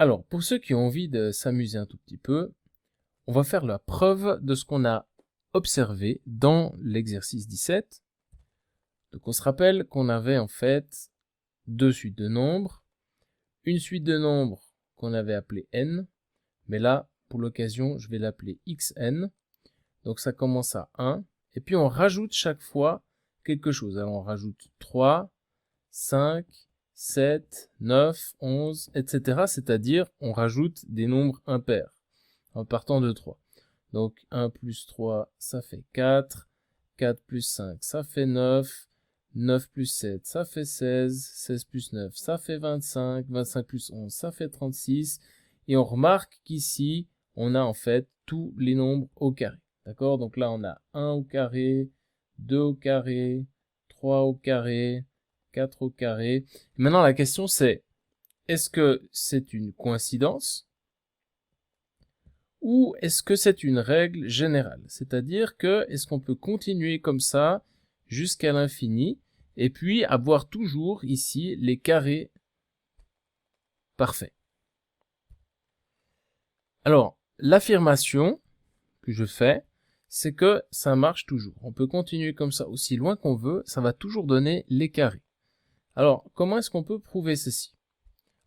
Alors, pour ceux qui ont envie de s'amuser un tout petit peu, on va faire la preuve de ce qu'on a observé dans l'exercice 17. Donc, on se rappelle qu'on avait en fait deux suites de nombres. Une suite de nombres qu'on avait appelée n, mais là, pour l'occasion, je vais l'appeler xn. Donc, ça commence à 1. Et puis, on rajoute chaque fois quelque chose. Alors, on rajoute 3, 5, 7, 9, 11, etc. C'est-à-dire, on rajoute des nombres impairs en partant de 3. Donc, 1 plus 3, ça fait 4. 4 plus 5, ça fait 9. 9 plus 7, ça fait 16. 16 plus 9, ça fait 25. 25 plus 11, ça fait 36. Et on remarque qu'ici, on a en fait tous les nombres au carré. D'accord? Donc là, on a 1 au carré, 2 au carré, 3 au carré, 4 au carré. Maintenant, la question c'est, est-ce que c'est une coïncidence ou est-ce que c'est une règle générale? C'est-à-dire que est-ce qu'on peut continuer comme ça jusqu'à l'infini et puis avoir toujours ici les carrés parfaits? Alors, l'affirmation que je fais, c'est que ça marche toujours. On peut continuer comme ça aussi loin qu'on veut, ça va toujours donner les carrés. Alors, comment est-ce qu'on peut prouver ceci?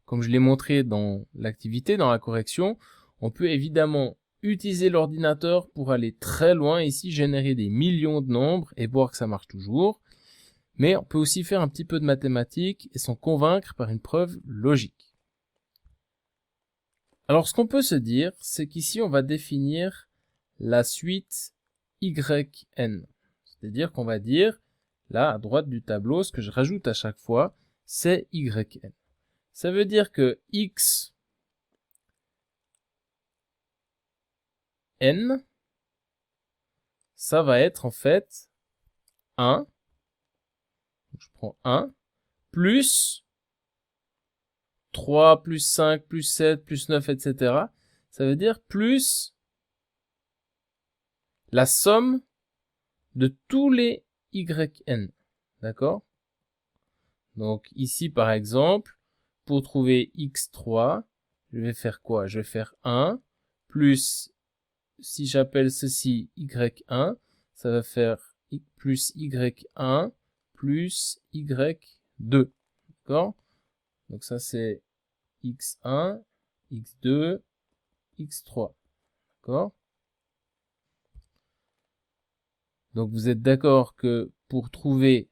Comme je l'ai montré dans l'activité, dans la correction, on peut évidemment utiliser l'ordinateur pour aller très loin, ici générer des millions de nombres et voir que ça marche toujours. Mais on peut aussi faire un petit peu de mathématiques et s'en convaincre par une preuve logique. Alors ce qu'on peut se dire, c'est qu'ici on va définir la suite yn. C'est-à-dire qu'on va dire, là à droite du tableau, ce que je rajoute à chaque fois, c'est yn. Ça veut dire que x n, ça va être en fait 1, je prends 1, plus 3, plus 5, plus 7, plus 9, etc. Ça veut dire plus la somme de tous les yn. D'accord? Donc ici, par exemple, pour trouver x3, je vais faire quoi? Je vais faire 1 plus, si j'appelle ceci y1, ça va faire plus y1 plus y2. D'accord? Donc ça c'est x1, x2, x3. D'accord? Donc vous êtes d'accord que pour trouver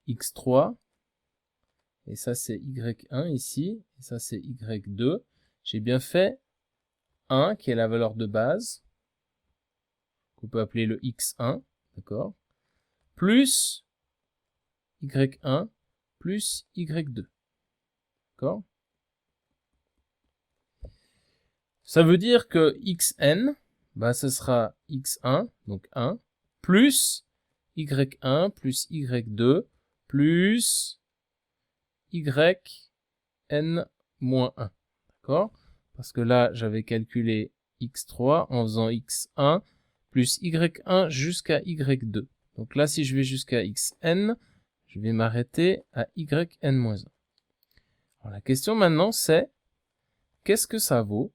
x3, et ça c'est y1 ici, et ça c'est y2, j'ai bien fait 1 qui est la valeur de base, qu'on peut appeler le x1, d'accord, plus y1 plus y2, d'accord. Ça veut dire que xn, bah, ce sera x1, donc 1, plus y1 plus y2 plus yn moins 1, d'accord? Parce que là, j'avais calculé x3 en faisant x1 plus y1 jusqu'à y2. Donc là, si je vais jusqu'à xn, je vais m'arrêter à yn moins 1. Alors, la question maintenant, c'est qu'est-ce que ça vaut?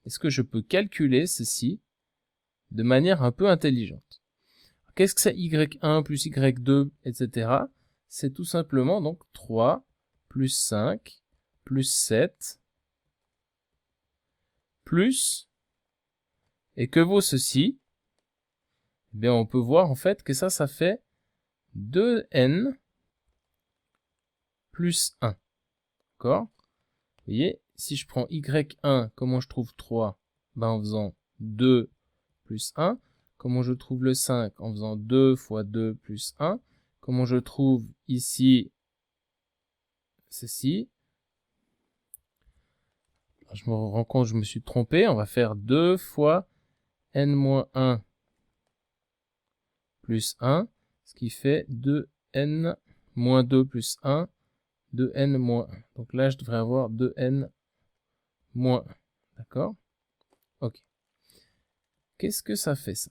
Est-ce que je peux calculer ceci de manière un peu intelligente? Qu'est-ce que c'est y1 plus y2, etc.? C'est tout simplement donc 3 plus 5 plus 7 plus, et que vaut ceci? Eh bien, on peut voir en fait que ça fait 2n plus 1. D'accord? Vous voyez, si je prends y1, comment je trouve 3? Ben, en faisant 2 plus 1. Comment je trouve le 5? En faisant 2 fois 2 plus 1. Comment je trouve ici ceci? Je me rends compte, je me suis trompé. On va faire 2 fois n-1 plus 1, ce qui fait 2n moins 2 plus 1, 2n moins 1. Donc là, je devrais avoir 2n moins 1. D'accord? Ok. Qu'est-ce que ça fait, ça?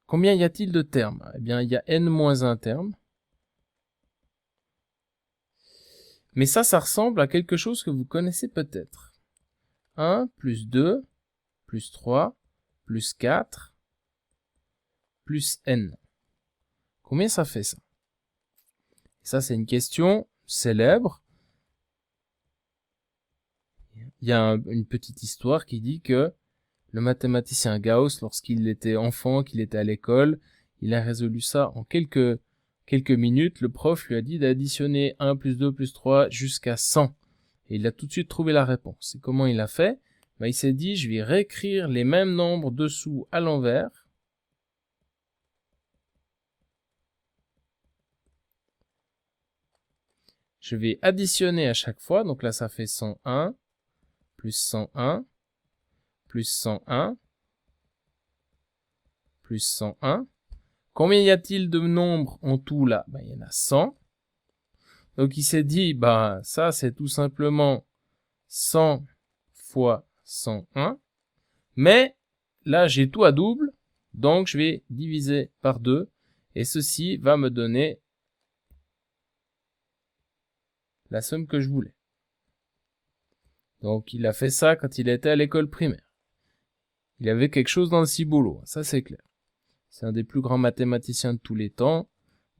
Combien y a-t-il de termes? Eh bien, il y a n moins 1 terme. Mais ça ressemble à quelque chose que vous connaissez peut-être. 1 plus 2 plus 3 plus 4 plus n. Combien ça fait ça? Ça, c'est une question célèbre. Il y a une petite histoire qui dit que le mathématicien Gauss, lorsqu'il était enfant, qu'il était à l'école, il a résolu ça en quelques minutes. Le prof lui a dit d'additionner 1 plus 2 plus 3 jusqu'à 100. Et il a tout de suite trouvé la réponse. Et comment il a fait? Il s'est dit, je vais réécrire les mêmes nombres dessous à l'envers. Je vais additionner à chaque fois. Donc là, ça fait 101, plus 101, plus 101, plus 101. Combien y a-t-il de nombres en tout là? Il y en a 100. Donc il s'est dit, ça c'est tout simplement 100 fois 101. Mais là, j'ai tout à double. Donc je vais diviser par 2. Et ceci va me donner la somme que je voulais. Donc il a fait ça quand il était à l'école primaire. Il avait quelque chose dans le ciboulot, ça c'est clair. C'est un des plus grands mathématiciens de tous les temps,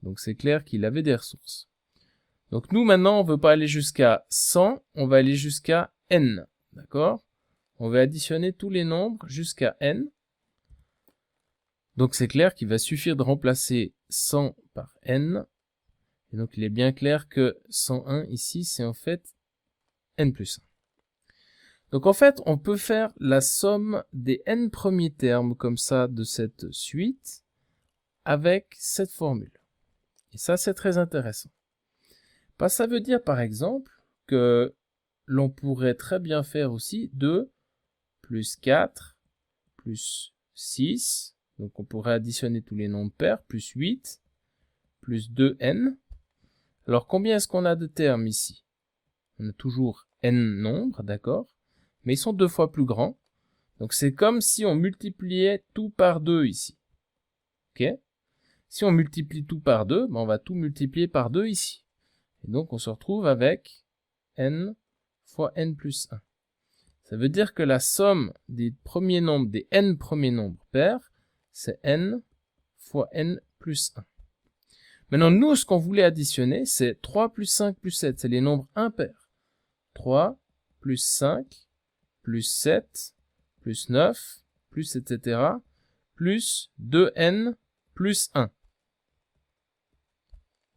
donc c'est clair qu'il avait des ressources. Donc nous maintenant, on veut pas aller jusqu'à 100, on va aller jusqu'à n, d'accord? On va additionner tous les nombres jusqu'à n. Donc c'est clair qu'il va suffire de remplacer 100 par n. Et donc il est bien clair que 101 ici, c'est en fait n plus 1. Donc en fait, on peut faire la somme des n premiers termes comme ça de cette suite avec cette formule. Et ça, c'est très intéressant. Ça veut dire par exemple que l'on pourrait très bien faire aussi 2 plus 4 plus 6. Donc on pourrait additionner tous les nombres pairs, plus 8 plus 2n. Alors combien est-ce qu'on a de termes ici? On a toujours n nombres, d'accord? Mais ils sont 2 fois plus grands. Donc c'est comme si on multipliait tout par 2 ici. Ok? Si on multiplie tout par 2, on va tout multiplier par 2 ici. Et donc on se retrouve avec n fois n plus 1. Ça veut dire que la somme des premiers nombres, des n premiers nombres pairs, c'est n fois n plus 1. Maintenant, nous, ce qu'on voulait additionner, c'est 3 plus 5 plus 7. C'est les nombres impairs. 3 plus 5 plus 7, plus 9, plus etc., plus 2n plus 1.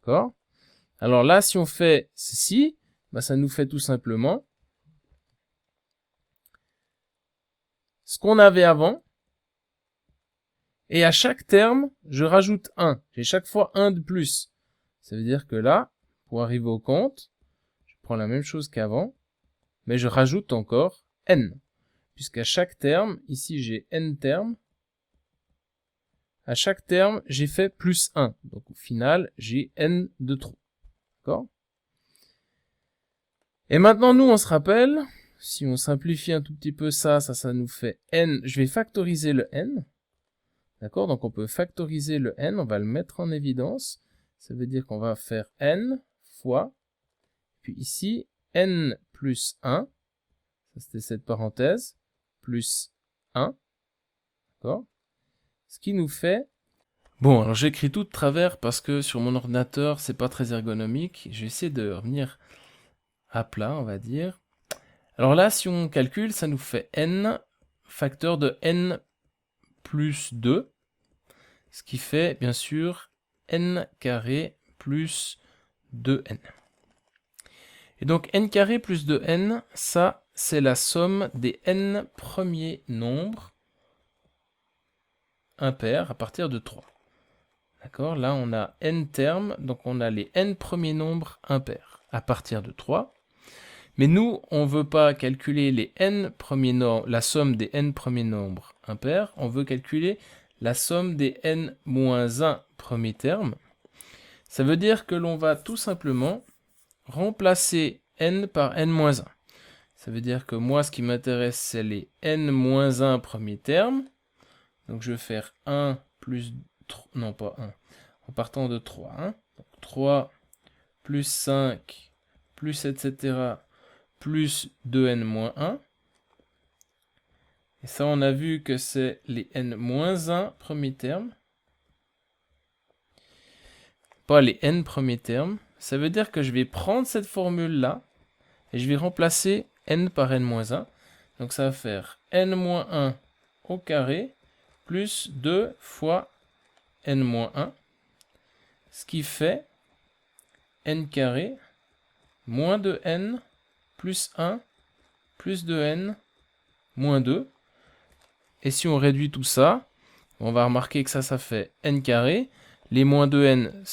D'accord? Alors là, si on fait ceci, ça nous fait tout simplement ce qu'on avait avant. Et à chaque terme, je rajoute 1. J'ai chaque fois 1 de plus. Ça veut dire que là, pour arriver au compte, je prends la même chose qu'avant, mais je rajoute encore n. Puisqu'à chaque terme, ici j'ai n termes, à chaque terme, j'ai fait plus 1. Donc au final, j'ai n de trop. D'accord? Et maintenant, nous, on se rappelle, si on simplifie un tout petit peu ça nous fait n. Je vais factoriser le n. D'accord? Donc on peut factoriser le n, on va le mettre en évidence. Ça veut dire qu'on va faire n fois, puis ici, n plus 1. Ça, c'était cette parenthèse. Plus 1, d'accord? Ce qui nous fait... Bon, alors j'écris tout de travers parce que sur mon ordinateur, c'est pas très ergonomique. Je vais essayer de revenir à plat, on va dire. Alors là, si on calcule, ça nous fait n facteur de n plus 2, ce qui fait, bien sûr, n carré plus 2n. Et donc n carré plus 2n, ça, c'est la somme des n premiers nombres impairs à partir de 3. D'accord? Là, on a n termes, donc on a les n premiers nombres impairs à partir de 3. Mais nous, on ne veut pas calculer les n premiers nombres, la somme des n premiers nombres impairs, on veut calculer la somme des n-1 premiers termes. Ça veut dire que l'on va tout simplement remplacer n par n-1. Ça veut dire que moi, ce qui m'intéresse, c'est les n-1 premiers termes. Donc, je vais faire 1 plus... Non, pas 1. En partant de 3. Hein. Donc, 3 plus 5 plus etc. plus 2n moins 1. Et ça, on a vu que c'est les n moins 1 premiers termes. Pas les n premiers termes. Ça veut dire que je vais prendre cette formule-là et je vais remplacer n par n moins 1. Donc ça va faire n moins 1 au carré plus 2 fois n moins 1. Ce qui fait n carré moins 2n plus 1 plus 2n moins 2. Et si on réduit tout ça, on va remarquer que ça fait n carré. Les moins 2n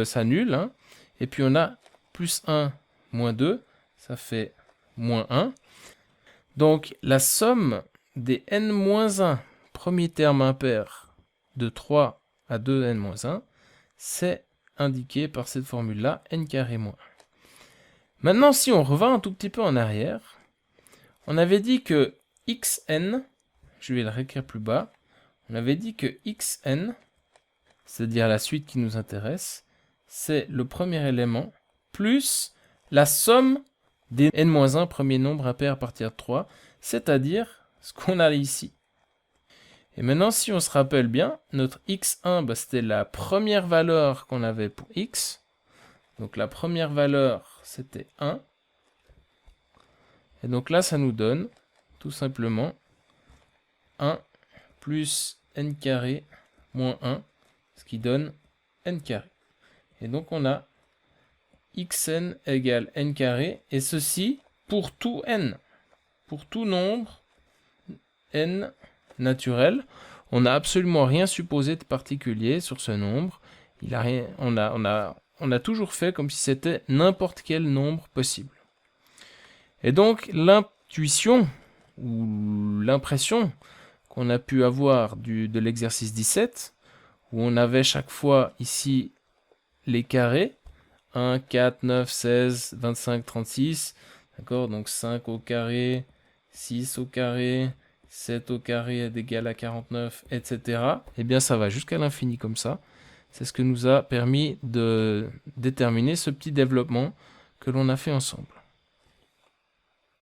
s'annulent. Hein, et puis on a plus 1 moins 2. Ça fait moins 1. Donc la somme des n moins 1 premiers termes impairs de 3 à 2n moins 1, c'est indiqué par cette formule-là, n carré moins 1. Maintenant, si on revient un tout petit peu en arrière, on avait dit que xn, je vais le réécrire plus bas, on avait dit que xn, c'est-à-dire la suite qui nous intéresse, c'est le premier élément, plus la somme des n-1 premiers nombres impairs à partir de 3, c'est-à-dire ce qu'on a ici. Et maintenant, si on se rappelle bien, notre x1, bah, c'était la première valeur qu'on avait pour x. Donc la première valeur, c'était 1. Et donc là, ça nous donne tout simplement 1 plus n carré moins 1, ce qui donne n carré. Et donc on a xn égale n carré, et ceci pour tout n, pour tout nombre n naturel. On n'a absolument rien supposé de particulier sur ce nombre. On a toujours fait comme si c'était n'importe quel nombre possible. Et donc l'intuition ou l'impression qu'on a pu avoir de l'exercice 17, où on avait chaque fois ici les carrés, 1, 4, 9, 16, 25, 36, d'accord, donc 5 au carré, 6 au carré, 7 au carré est égal à 49, etc. Eh bien, ça va jusqu'à l'infini comme ça. C'est ce que nous a permis de déterminer ce petit développement que l'on a fait ensemble.